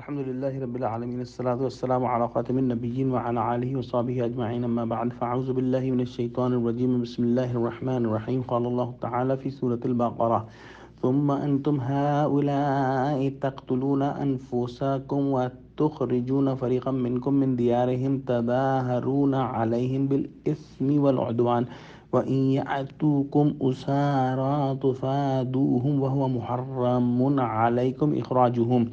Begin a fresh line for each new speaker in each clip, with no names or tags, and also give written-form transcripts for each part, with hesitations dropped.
الحمد لله رب العالمين الصلاة والسلام على خاتم النبيين وعلى آله وصحبه أجمعين أما بعد فأعوذ بالله من الشيطان الرجيم بسم الله الرحمن الرحيم قال الله تعالى في سورة البقرة ثم أنتم هؤلاء تقتلون أنفسكم وتخرجون فريقا منكم من ديارهم تظاهرون عليهم بالإثم والعدوان وإن يأتوكم أسارى تفادوهم وهو محرم عليكم إخراجهم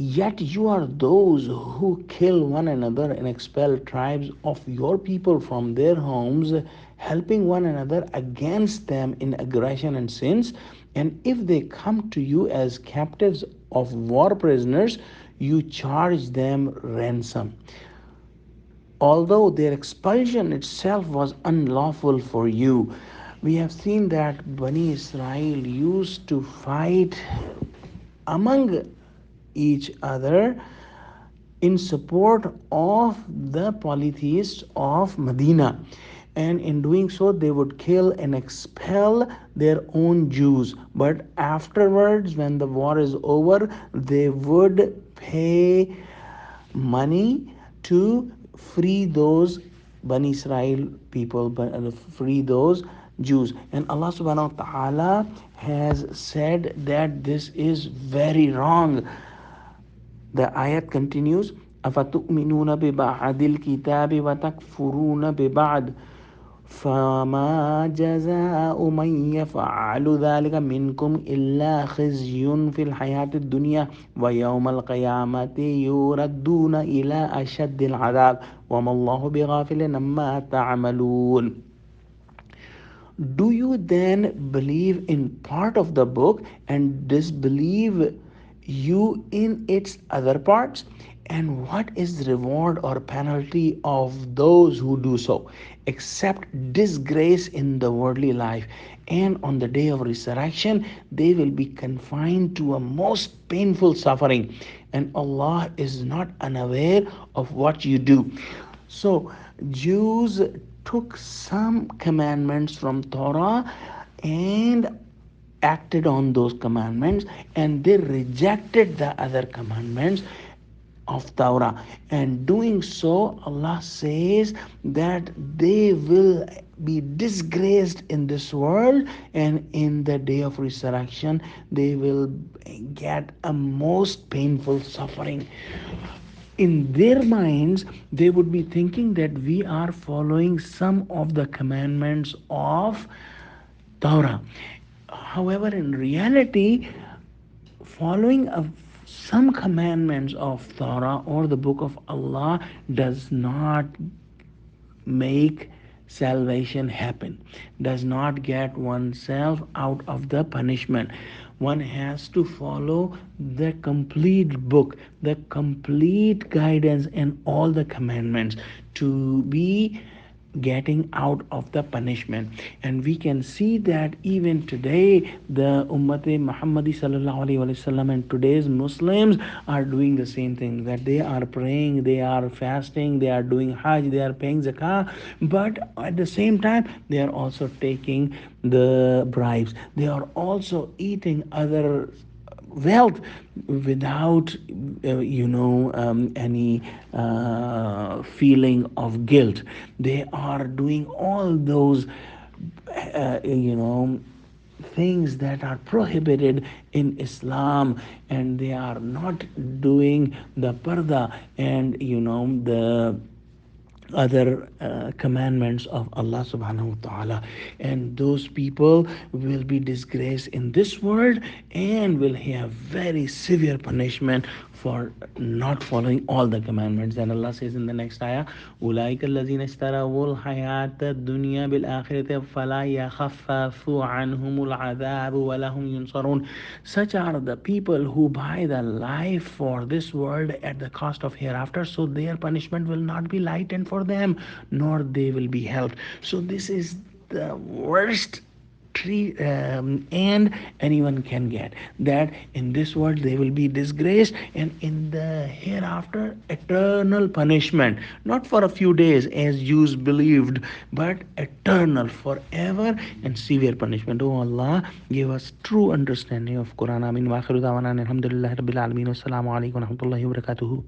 Yet you are those who kill one another and expel tribes of your people from their homes, helping one another against them in aggression and sins. And if they come to you as captives of war prisoners, you charge them ransom. Although their expulsion itself was unlawful for you, we have seen that Bani Israel used to fight among each other in support of the polytheists of Medina. And in doing so, they would kill and expel their own Jews. But afterwards, when the war is over, they would pay money to free those Bani Israel people, free those Jews. And Allah subhanahu wa ta'ala has said that this is very wrong. The ayat continues, أَفَتُؤْمِنُونَ بِبَعْدِ الْكِتَابِ وَتَكْفُرُونَ بِبَعْدِ فما جزاء من يفعل ذلك منكم إلا خزي في الحياة الدنيا ويوم القيامة يردون إلى أشد العذاب وما الله بغافل عما تعملون. Do you then believe in part of the book and disbelieve you in its other parts? And what is the reward or penalty of those who do so? Except disgrace in the worldly life. And on the day of resurrection, they will be confined to a most painful suffering. And Allah is not unaware of what you do. So, Jews took some commandments from Torah and acted on those commandments, and they rejected the other commandments of Torah. And doing so, Allah says that they will be disgraced in this world, and in the day of resurrection they will get a most painful suffering. In their minds, they would be thinking that we are following some of the commandments of Torah. However, in reality, following some commandments of Torah or the book of Allah does not make salvation happen, does not get oneself out of the punishment. One has to follow the complete book, the complete guidance, and all the commandments to be getting out of the punishment. And we can see that even today the Ummat Muhammadi sallallahu alaihi wasallam and today's Muslims are doing the same thing, that they are praying, they are fasting, they are doing Hajj, they are paying zakah, but at the same time they are also taking the bribes, they are also eating other wealth without any feeling of guilt. They are doing all those things that are prohibited in Islam, and they are not doing the parda and the other commandments of Allah subhanahu wa ta'ala. And those people will be disgraced in this world and will have very severe punishment for not following all the commandments. And Allah says in the next ayah, أُولَٰئِكَ الَّذِينَ اشْتَرَوُا الْحَيَاةَ الدُّنْيَا بِالْآخِرَةِ فَلَا يَخَفَّفُ عَنْهُمُ الْعَذَابُ وَلَهُمْ يُنصَرُونَ. Such are the people who buy the life for this world at the cost of hereafter, so their punishment will not be lightened for them, nor they will be helped. So this is the worst and anyone can get that in this world they will be disgraced, and in the hereafter eternal punishment, not for a few days as Jews believed, but eternal, forever, and severe punishment. Oh Allah, give us true understanding of Quran. Amin. Wa akhiru da'wana alhamdulillahi rabbil alamin. Assalamu alaikum wa rahmatullahi wa barakatuhu.